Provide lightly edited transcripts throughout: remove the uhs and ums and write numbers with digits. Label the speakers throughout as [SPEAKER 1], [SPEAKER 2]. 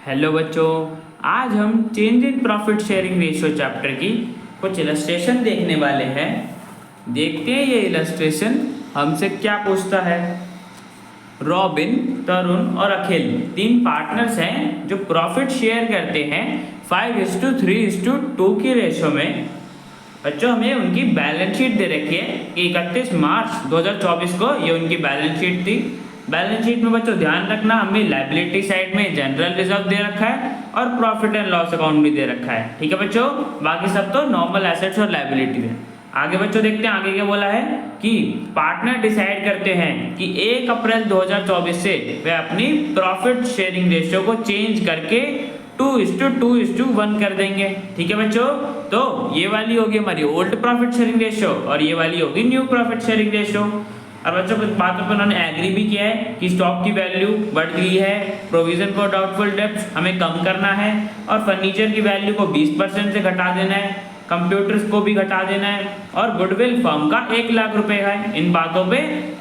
[SPEAKER 1] Hello बच्चों, आज हम change in profit sharing ratio chapter की कुछ इलस्ट्रेशन देखने वाले हैं। देखते हैं ये इलस्ट्रेशन हमसे क्या पूछता है। रॉबिन, तरुण और अखिल तीन पार्टनर्स हैं जो प्रॉफिट शेयर करते हैं 5:3:2 की रेशियो में। बच्चों, हमें उनकी बैलेंस शीट दे रखी है कि 31 मार्च 2024 को ये उनकी बैलेंस शीट थी। बैलेंस शीट में बच्चों ध्यान रखना, हमें लायबिलिटी साइड में जनरल रिजर्व दे रखा है और प्रॉफिट एंड लॉस अकाउंट भी दे रखा है। ठीक है बच्चों, बाकी सब तो नॉर्मल एसेट्स और लायबिलिटी है। आगे बच्चों देखते हैं आगे क्या बोला है कि पार्टनर डिसाइड करते हैं कि 1 अप्रैल 2024 से वे अपनी प्रॉफिट शेयरिंग रेशियो को चेंज करके 2:2:1 कर देंगे। ठीक है बच्चों, तो ये वाली होगी हमारी ओल्ड प्रॉफिट शेयरिंग रेशियो और ये वाली होगी न्यू प्रॉफिट शेयरिंग रेशियो। और बच्चों कुछ बातों पर उन्होंने एग्री भी किया है कि स्टॉक की वैल्यू बढ़ गई है, प्रोविजन फॉर डाउटफुल डेब्ट्स हमें कम करना है और फर्नीचर की वैल्यू को 20% से घटा देना है, कंप्यूटर्स को भी घटा देना है और गुडविल फर्म का 1 लाख रुपए है। इन बातों पे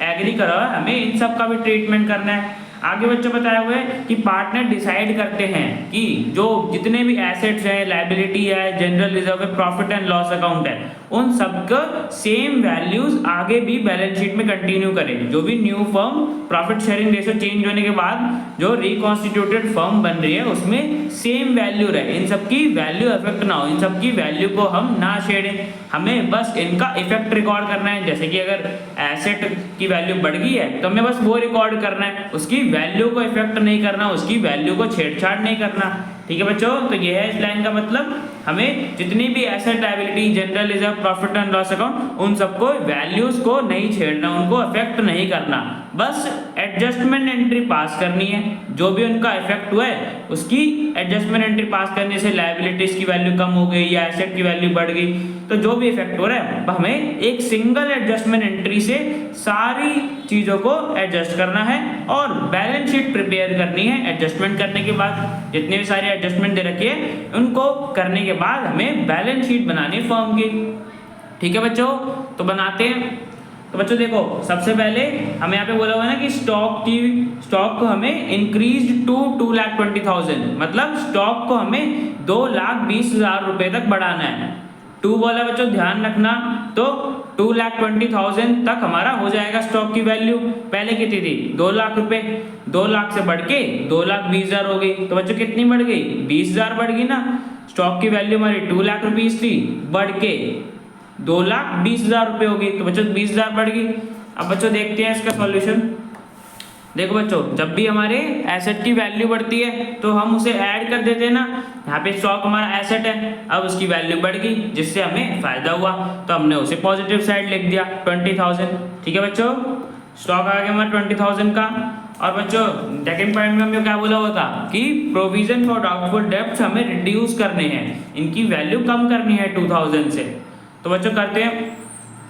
[SPEAKER 1] एग्री करा है, हमें इन सब का भी ट्रीटमेंट करना है। आगे बच्चों बताया हुआ है कि पार्टनर डिसाइड करते हैं कि जो जितने भी एसेट्स हैं, लायबिलिटी है, जनरल रिजर्व है, प्रॉफिट एंड लॉस अकाउंट है, उन सबका सेम वैल्यूज आगे भी बैलेंस शीट में कंटिन्यू करें। जो भी new firm profit sharing ratio change होने के बाद जो रिकॉन्स्टिट्यूटेड फर्म बन रही है उसमें सेम वैल्यू रहे, इन सबकी वैल्यू इफेक्ट ना हो, इन सबकी वैल्यू को हम ना छेड़ें, हमें बस इनका इफेक्ट रिकॉर्ड करना है। जैसे कि अगर एसेट की वैल्यू बढ़ गई है तो हमें बस वो रिकॉर्ड करना है, उसकी वैल्यू को इफेक्ट नहीं करना, उसकी वैल्यू को छेड़छाड़ नहीं करना। ठीक है बच्चों, तो ये है इस लाइन का मतलब, हमें जितनी भी asset, liability, general reserve, profit and loss account, उन सबको वैल्यूज को नहीं छेड़ना, उनको अफेक्ट नहीं करना, बस एडजस्टमेंट एंट्री पास करनी है। जो भी उनका इफेक्ट हुआ है उसकी एडजस्टमेंट एंट्री पास करने से लायबिलिटीज की वैल्यू कम हो गई या एसेट की वैल्यू बढ़ गई, तो जो भी इफेक्ट हो रहा है हमें एक सिंगल एडजस्टमेंट एंट्री से सारी चीजों को एडजस्ट करना है और बैलेंस शीट प्रिपेयर करनी है। एडजस्टमेंट करने के बाद जितने भी सारे एडजस्टमेंट दे रखे हैं उनको करने के बाद हमें बैलेंस शीट बनानी है फर्म की। ठीक है बच्चों, तो बनाते हैं। तो बच्चों देखो, सबसे पहले हमें यहाँ पे बोला हुआ है ना कि स्टॉक को हमें इंक्रीज टू 2,20,000, मतलब स्टॉक को हमें 2,20,000 रुपए तक बढ़ाना है। 2 बोला बच्चों, ध्यान रखना, तो 2,20,000 तक हमारा हो जाएगा स्टॉक की वैल्यू। पहले कितनी थी? 2 लाख रुपए, 2 लाख से बढ़ के 2,20,000 हो गई। तो बच्चों कितनी बढ़ गई? 20,000 बढ़ गई ना। स्टॉक की वैल्यू हमारी 2 लाख रुपीज थी, बढ़ के 2,20,000 रुपए हो गई, तो बच्चों 20,000 बढ़ गई। अब बच्चों देखते हैं इसका सॉल्यूशन। देखो बच्चों, जब भी हमारे एसेट की वैल्यू बढ़ती है तो हम उसे ऐड कर देते हैं ना। यहाँ पे स्टॉक हमारा एसेट है, अब उसकी वैल्यू बढ़ गई जिससे हमें फायदा हुआ, तो हमने उसे पॉजिटिव साइड लिख दिया 20,000। ठीक है बच्चों, स्टॉक आ गया हमारा 20,000 का। और बच्चों सेकंड पॉइंट में हमें क्या बोला हुआ था कि प्रोविजन फॉर डाउटफुल डेब्ट्स हमें रिड्यूस करने हैं, इनकी वैल्यू कम करनी है 2,000 से। तो बच्चों करते हैं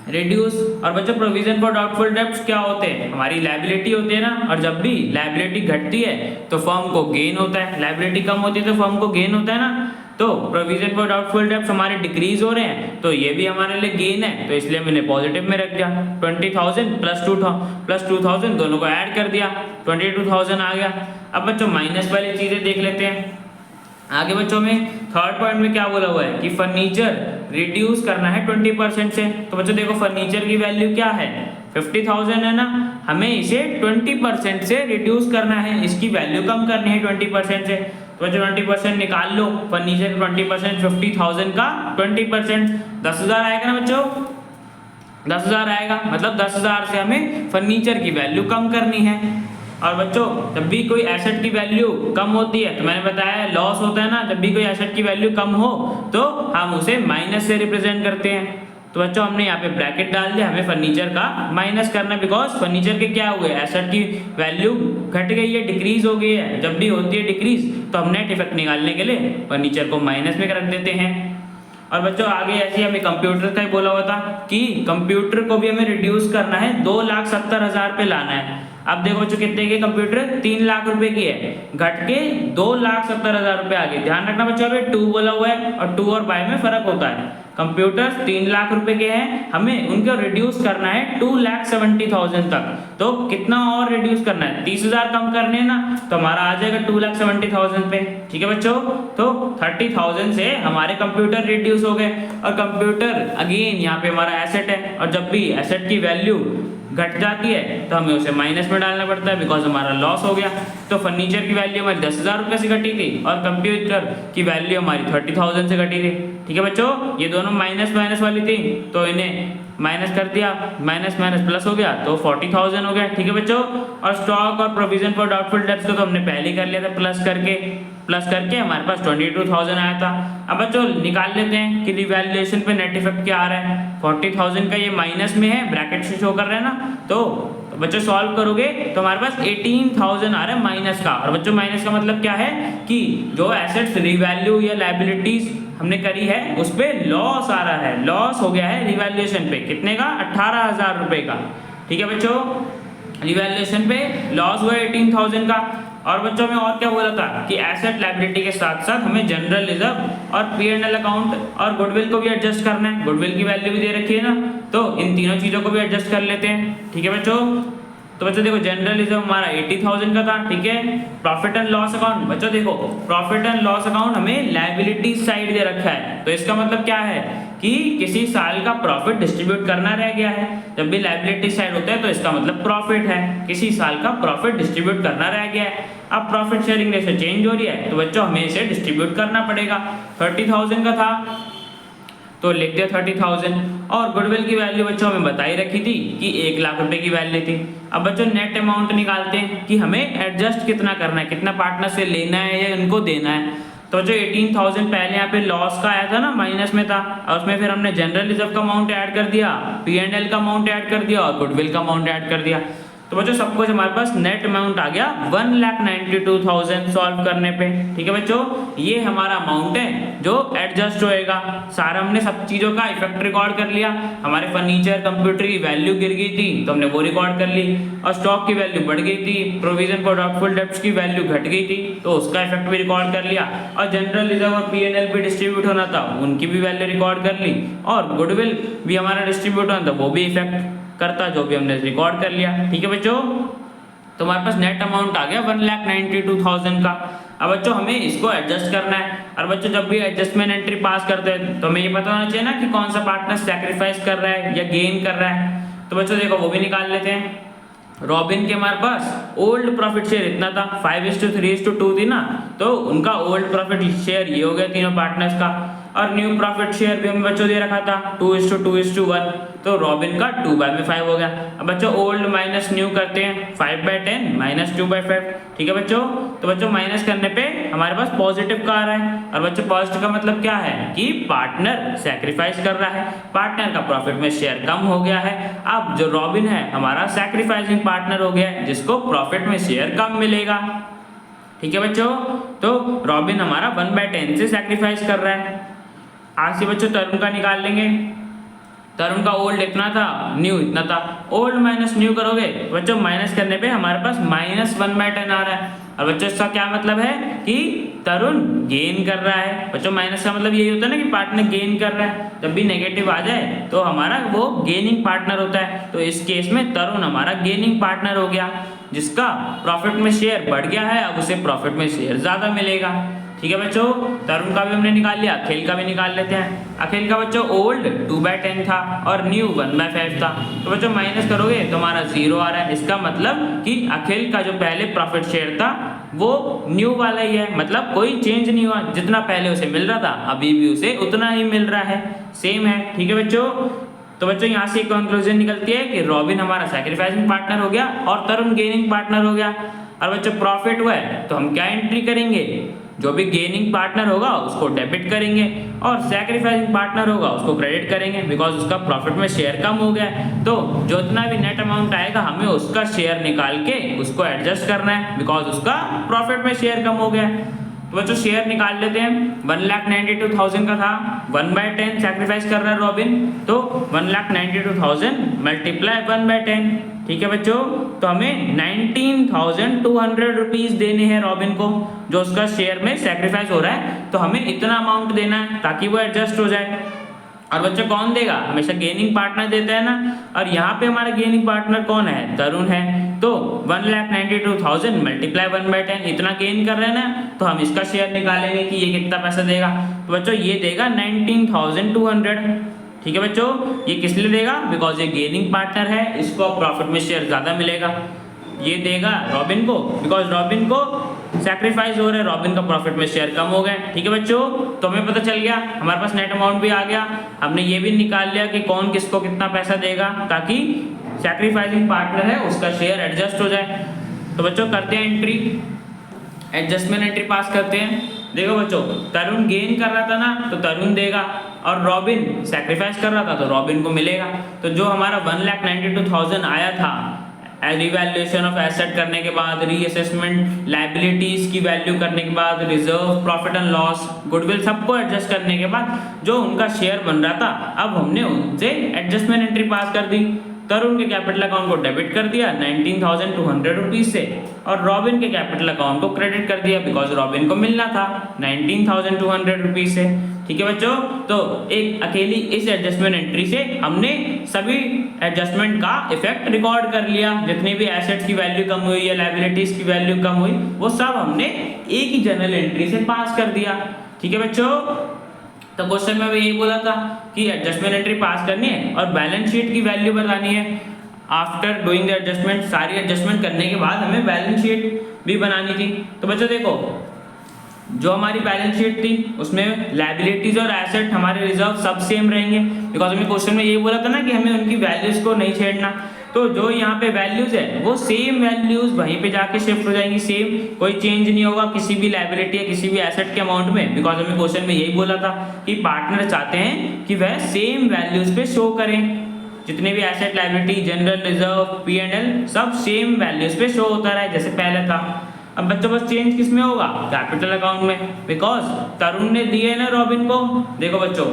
[SPEAKER 1] रिड्यूस। और बच्चों प्रोविजन फॉर डाउटफुल डेब्ट्स क्या होते हैं? हमारी लायबिलिटी होती है ना, और जब भी लायबिलिटी घटती है तो फर्म को गेन होता है, लायबिलिटी कम होती है तो फर्म को गेन होता है ना। तो प्रोविजन फॉर डाउटफुल डेब्ट्स हमारे डिक्रीज हो रहे हैं तो ये भी हमारे लिए गेन है, तो इसलिए मैंने पॉजिटिव में रख दिया। 20,000 प्लस 2,000 दोनों को ऐड कर दिया, 22,000 आ गया। अब बच्चों माइनस वाली चीजें देख लेते हैं। आगे बच्चों में थर्ड पॉइंट में क्या बोला हुआ है कि फर्नीचर रिड्यूस करना है 20% से। तो बच्चों देखो, फर्नीचर की वैल्यू क्या है? 50,000 है ना, हमें इसे 20% से रिड्यूस करना है, इसकी वैल्यू कम करनी है 20% से। तो बच्चों 20% निकाल लो, फर्नीचर 20%, 50,000 का 20%, 10,000 आएगा ना बच्चों, 10,000 आएगा, मतलब 10,000 से हमें फर्नीचर की वैल्यू कम करनी है। और बच्चों जब भी कोई एसेट की वैल्यू कम होती है तो मैंने बताया लॉस होता है ना, जब भी कोई एसेट की वैल्यू कम हो तो हम उसे माइनस से रिप्रेजेंट करते हैं। तो बच्चों हमने यहाँ पे ब्रैकेट डाल दिया, हमें फर्नीचर का माइनस करना है, बिकॉज फर्नीचर के क्या हुए, एसेट की वैल्यू घट गई है, डिक्रीज हो गई है। जब भी होती है डिक्रीज तो हम नेट इफेक्ट निकालने के लिए फर्नीचर को माइनस में रख देते हैं। और बच्चों आगे ऐसे हमें कंप्यूटर का ही बोला हुआ था कि कंप्यूटर को भी हमें रिड्यूस करना है, 2,70,000 पे लाना है। अब देखो बच्चों कितने की कंप्यूटर 3 लाख रुपए की है, घट के 2,70,000 रुपए आ गई। ध्यान रखना बच्चों, अभी 2 बोला हुआ है और 2 और बाय में फर्क होता है। कंप्यूटर्स 3 लाख रुपए के हैं, हमें उनको रिड्यूस करना है 2,70,000 तक। तो कितना और रिड्यूस करना है, 30,000 कम करने हैं ना, तो हमारा आ जाएगा 2,70,000 पे। ठीक है बच्चों, तो 30,000 से हमारे कंप्यूटर रिड्यूस हो गए। और कंप्यूटर अगेन यहाँ पे हमारा एसेट है, और जब भी एसेट की वैल्यू घट जाती है तो हमें उसे माइनस में डालना पड़ता है, बिकॉज हमारा लॉस हो गया। तो फर्नीचर की वैल्यू हमारी 10,000 रुपये से घटी थी और कंप्यूटर की वैल्यू हमारी 30,000 से घटी थी। ठीक है बच्चों, ये दोनों माइनस माइनस वाली थी तो इन्हें माइनस कर दिया, माइनस माइनस प्लस हो गया तो 40,000 हो गया। ठीक है बच्चों, और स्टॉक और प्रोविजन फॉर डाउटफुल डेब्ट्स को तो हमने पहले ही कर लिया था, प्लस करके हमारे पास 22,000 आया था। अब बच्चों निकाल लेते हैं कि रिवैल्यूएशन पे नेट इफेक्ट क्या आ रहा है। 40,000 का ये माइनस में है, ब्रैकेट से शो कर रहे हैं ना, तो बच्चों सॉल्व करोगे तो हमारे पास 18,000 आ रहा है माइनस का। और बच्चों माइनस का मतलब क्या है कि जो एसेट्स रिवैल्यू या लायबिलिटीज हमने करी है उस पे लॉस आ रहा है, लॉस हो गया है रिवैल्यूएशन पे। कितने का, 18,000 रुपए का। ठीक है बच्चों, रिवैल्यूएशन पे लॉस हुआ 18,000 का। और बच्चों में और क्या बोला था कि एसेट लायबिलिटी के साथ साथ हमें जनरल रिजर्व और P&L अकाउंट और गुडविल को भी एडजस्ट करना है। गुडविल की वैल्यू भी दे रखी है ना, तो इन तीनों चीजों को भी एडजस्ट कर लेते हैं। ठीक है बच्चों, तो बच्चों देखो जनरल रिजर्व हमारा 80,000 का था। ठीक है, प्रॉफिट एंड लॉस अकाउंट, बच्चों देखो प्रॉफिट एंड लॉस अकाउंट हमें लायबिलिटी साइड दे रखा है, तो इसका मतलब क्या है कि किसी साल का प्रॉफिट डिस्ट्रीब्यूट करना रह गया है। जब भी लायबिलिटी साइड होता है तो इसका मतलब प्रॉफिट है, किसी साल का प्रॉफिट डिस्ट्रीब्यूट करना रह गया है। अब प्रॉफिट शेयरिंग रेशो चेंज हो रही है तो बच्चों हमें इसे डिस्ट्रीब्यूट करना पड़ेगा। 30,000 का था तो लिख दिया 30,000। और गुडविल की वैल्यू बच्चों हमें बताई रखी थी कि 1 लाख रुपए की वैल्यू थी। अब बच्चों नेट अमाउंट निकालते हैं कि हमें एडजस्ट कितना करना है, कितना पार्टनर से लेना है या इनको देना है। तो जो 18,000 पहले यहाँ पे लॉस का आया था ना, माइनस में था, और उसमें फिर हमने जनरल रिजर्व का अमाउंट ऐड कर दिया, P&L का अमाउंट ऐड कर दिया और गुडविल का अमाउंट ऐड कर दिया। तो बच्चों सब कुछ हमारे पास नेट अमाउंट आ गया 1,92,000 सॉल्व करने पे। ठीक है बच्चों, ये हमारा अमाउंट है जो एडजस्ट होएगा। सारा हमने सब चीजों का इफेक्ट रिकॉर्ड कर लिया। हमारे फर्नीचर कंप्यूटर की वैल्यू गिर गई थी तो हमने वो रिकॉर्ड कर ली, और स्टॉक की वैल्यू बढ़ गई थी, प्रोविजन फॉर डाउटफुल डेब्ट्स की वैल्यू घट गई थी तो उसका इफेक्ट भी रिकॉर्ड कर लिया, और जनरल रिजर्व और P&L भी डिस्ट्रीब्यूट होना था उनकी भी वैल्यू रिकॉर्ड कर ली, और गुडविल भी हमारा डिस्ट्रीब्यूट होना था वो भी इफेक्ट करता जो भी हमने रिकॉर्ड कर लिया। ठीक है बच्चों, तो हमारे पास नेट अमाउंट आ गया 1,92,000 का। अब बच्चों हमें इसको एडजस्ट करना है, और बच्चों जब भी एडजस्टमेंट एंट्री पास करते हैं तो हमें ये पता होना चाहिए ना कि कौन सा पार्टनर सैक्रिफाइस कर रहा है या गेन कर रहा है। तो बच्चों देखो वो भी निकाल लेते हैं। रॉबिन के हमारे पास ओल्ड प्रॉफिट शेयर इतना था, 5:3:2 थी ना, तो उनका ओल्ड प्रॉफिट शेयर ये हो गया तीनों पार्टनर्स का। और न्यू प्रॉफिट शेयर भी हमें बच्चों दे रखा था 2:2:1, तो रॉबिन का 2/5 हो गया। अब बच्चों ओल्ड माइनस न्यू करते हैं, 5/10 माइनस 2/5। ठीक है बच्चों, तो बच्चों माइनस करने पे हमारे पास पॉजिटिव का आ रहा है, और बच्चों पॉजिटिव का मतलब क्या है कि पार्टनर सैक्रिफाइस कर रहा है, पार्टनर का प्रॉफिट में शेयर कम हो गया है। अब जो रॉबिन है हमारा सैक्रिफाइसिंग पार्टनर हो गया है जिसको प्रॉफिट में शेयर कम मिलेगा। ठीक है बच्चों, तो रॉबिन हमारा 1/10 से सैक्रिफाइस कर रहा है। आज से बच्चों तरुण का निकाल लेंगे। तरुण का ओल्ड इतना था, न्यू इतना था, ओल्ड माइनस न्यू करोगे बच्चों माइनस करने पे हमारे पास -1/10 आ रहा है। और बच्चों इसका क्या मतलब है कि तरुण गेन कर रहा है। बच्चों माइनस का मतलब यही होता है ना कि पार्टनर गेन कर रहा है, जब भी नेगेटिव आ जाए तो हमारा वो गेनिंग पार्टनर होता है। तो इस केस में तरुण हमारा गेनिंग पार्टनर हो गया, जिसका प्रॉफिट में शेयर बढ़ गया है, अब उसे प्रॉफिट में शेयर ज्यादा मिलेगा। ठीक है बच्चों, तरुण का भी हमने निकाल लिया, अखिल का भी निकाल लेते हैं। अखिल का बच्चों ओल्ड 2/10 था और न्यू 1/5 था, तो बच्चों माइनस करोगे तो हमारा 0 आ रहा है। इसका मतलब कि अखिल का जो पहले प्रॉफिट शेयर था वो न्यू वाला ही है, मतलब कोई चेंज नहीं हुआ, जितना पहले उसे मिल रहा था अभी भी उसे उतना ही मिल रहा है, सेम है। ठीक है बच्चों, तो बच्चों यहाँ से एक कंक्लूजन निकलती है कि रॉबिन हमारा सैक्रिफाइसिंग पार्टनर हो गया और तरुण गेनिंग पार्टनर हो गया। और बच्चों प्रॉफिट हुआ है तो हम क्या एंट्री करेंगे, जो भी गेनिंग पार्टनर होगा उसको डेबिट करेंगे और सैक्रिफाइसिंग पार्टनर होगा उसको क्रेडिट करेंगे, बिकॉज उसका प्रॉफिट में शेयर कम हो गया है। तो जो इतना भी नेट अमाउंट आएगा हमें उसका शेयर निकाल के उसको एडजस्ट करना है, बिकॉज उसका प्रॉफिट में शेयर कम हो गया है। तो बच्चों शेयर निकाल लेते हैं। 1,92,000 का था, 1/10 सैक्रिफाइस कर रहा है रॉबिन, तो 1,92,000 मल्टीप्लाई 1/10 ठीक है बच्चों, तो हमें 19,200 रुपीज़ देने हैं रॉबिन को, जो उसका शेयर में सेक्रीफाइस हो रहा है, तो हमें इतना अमाउंट देना है ताकि वो एडजस्ट हो जाए। और बच्चों कौन देगा, हमेशा गेनिंग पार्टनर देता है ना, और यहाँ पे हमारा गेनिंग पार्टनर कौन है, तरुण है। तो 1,92,000 मल्टीप्लाई 1/10 इतना गेन कर रहे हैं ना, तो हम इसका शेयर निकालेंगे कि ये कितना पैसा देगा। तो बच्चों ये देगा 19,200, ठीक है बच्चों। ये किस लिए देगा, बिकॉज ये गेनिंग पार्टनर है, इसको प्रॉफिट में शेयर ज़्यादा मिलेगा। ये देगा रॉबिन को, बिकॉज रॉबिन को सैक्रिफाइस हो रहा है, रॉबिन का प्रॉफिट में शेयर कम हो गए, ठीक है बच्चों। तो हमें पता चल गया, हमारे पास नेट अमाउंट भी आ गया, हमने ये भी निकाल लिया कि कौन किसको कितना पैसा देगा, ताकि सैक्रिफाइसिंग पार्टनर है उसका शेयर एडजस्ट हो जाए। तो बच्चों करते हैं एंट्री, एडजस्टमेंट एंट्री पास करते हैं। देखो बच्चों, तरुण गेन कर रहा था ना, तो तरुण देगा, और रॉबिन सैक्रिफाइस कर रहा था तो रॉबिन को मिलेगा। तो जो हमारा 1,92,000 आया था रिवैल्यूएशन ऑफ एसेट करने के बाद, रीअसेसमेंट लायबिलिटीज की वैल्यू करने के बाद, reserve, profit and loss, goodwill सबको एडजस्ट करने के बाद जो उनका शेयर बन रहा था, अब हमने उनसे एडजस्टमेंट एंट्री पास कर दी। तरुण के कैपिटल अकाउंट को डेबिट कर दिया 19,200 रुपीज से, और रॉबिन के कैपिटल अकाउंट को क्रेडिट कर दिया, बिकॉज रॉबिन को मिलना था 19,200 रुपीज से, ठीक है बच्चों। तो एक अकेली इस एडजस्टमेंट एंट्री से हमने सभी एडजस्टमेंट का इफेक्ट रिकॉर्ड कर लिया। जितनी भी एसेट्स की वैल्यू कम हुई या लायबिलिटीज की वैल्यू कम हुई, वो सब हमने एक ही जनरल एंट्री से पास कर दिया, ठीक है बच्चों। तो क्वेश्चन में यही बोला था कि एडजस्टमेंट एंट्री पास करनी है और बैलेंस शीट की वैल्यू बतानी है। आफ्टर डूइंग द एडजस्टमेंट, सारी एडजस्टमेंट करने के बाद हमें बैलेंस शीट भी बनानी थी। तो बच्चों देखो, जो हमारी बैलेंस शीट थी उसमें लायबिलिटीज और एसेट, हमारे रिजर्व सब सेम रहेंगे, बिकॉज हमें क्वेश्चन में यही बोला था ना कि हमें उनकी वैल्यूज को नहीं छेड़ना। तो जो यहाँ पे वैल्यूज है वो सेम वैल्यूज वहीं पे जाके शिफ्ट हो जाएंगी, सेम, कोई चेंज नहीं होगा किसी भी लायबिलिटी या किसी भी एसेट के अमाउंट में, बिकॉज हमें क्वेश्चन में यही बोला था कि पार्टनर चाहते हैं कि वह सेम वैल्यूज पे शो करें। जितने भी asset, liability, general reserve, P&L सब सेम वैल्यूज पे शो होता रहे जैसे पहले था। अब बच्चों बस चेंज किस में होगा, कैपिटल अकाउंट में, बिकॉज तरुण ने दिए ना रॉबिन को। देखो बच्चों,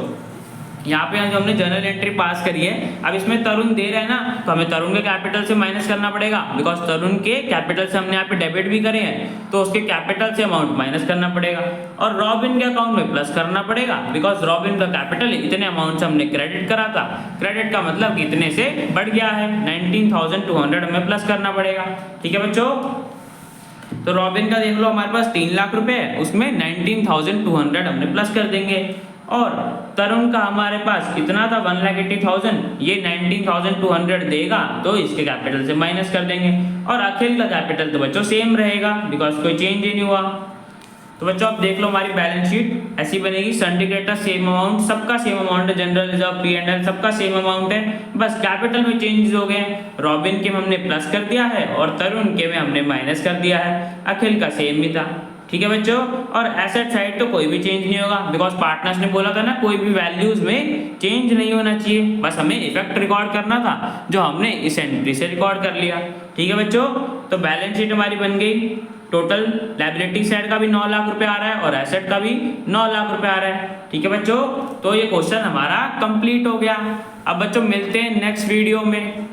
[SPEAKER 1] यहाँ पे जो हमने जनरल एंट्री पास करी है, अब इसमें तरुण दे रहे हैं ना, तो हमें तरुण के कैपिटल से माइनस करना पड़ेगा, बिकॉज तरुण के कैपिटल से हमने यहाँ पे डेबिट भी करे हैं, तो उसके कैपिटल से अमाउंट माइनस करना पड़ेगा, और रॉबिन के अकाउंट में प्लस करना पड़ेगा, बिकॉज रॉबिन का कैपिटल इतने अमाउंट से हमने क्रेडिट करा था। क्रेडिट का मतलब कि इतने से बढ़ गया है, 19,200 हमें प्लस करना पड़ेगा, ठीक है बच्चों। तो रॉबिन का देख लो, हमारे पास 3 लाख रुपए है, उसमें 19,200 हमने प्लस कर देंगे, और तरुण का हमारे पास कितना था 1,80,000, ये 19,200 देगा तो इसके कैपिटल से माइनस कर देंगे, और अखिल का कैपिटल तो बच्चों सेम रहेगा, बिकॉज कोई चेंज ही नहीं हुआ। तो बच्चों अब देख लो, हमारी बैलेंस शीट ऐसी बनेगी, सिंडिकेटर सेम अमाउंट, सबका सेम अमाउंट है, जनरल रिजर्व, P&L सबका सेम अमाउंट है, बस कैपिटल में चेंजेस हो गए। रॉबिन के में हमने प्लस कर दिया है और तरुण के में हमने माइनस कर दिया है, अखिल का सेम भी था, ठीक है बच्चों। और एसेट साइड तो कोई भी चेंज नहीं होगा, बिकॉज पार्टनर्स ने बोला था ना कोई भी वैल्यूज में चेंज नहीं होना चाहिए, बस हमें इफेक्ट रिकॉर्ड करना था जो हमने इस एंट्री से रिकॉर्ड कर लिया, ठीक है बच्चों। तो बैलेंस शीट हमारी बन गई, टोटल लायबिलिटी साइड का भी 9 लाख रुपए आ रहा है और एसेट का भी 9 लाख रुपए आ रहा है, ठीक है बच्चों। तो ये क्वेश्चन हमारा कंप्लीट हो गया। अब बच्चों मिलते हैं नेक्स्ट वीडियो में।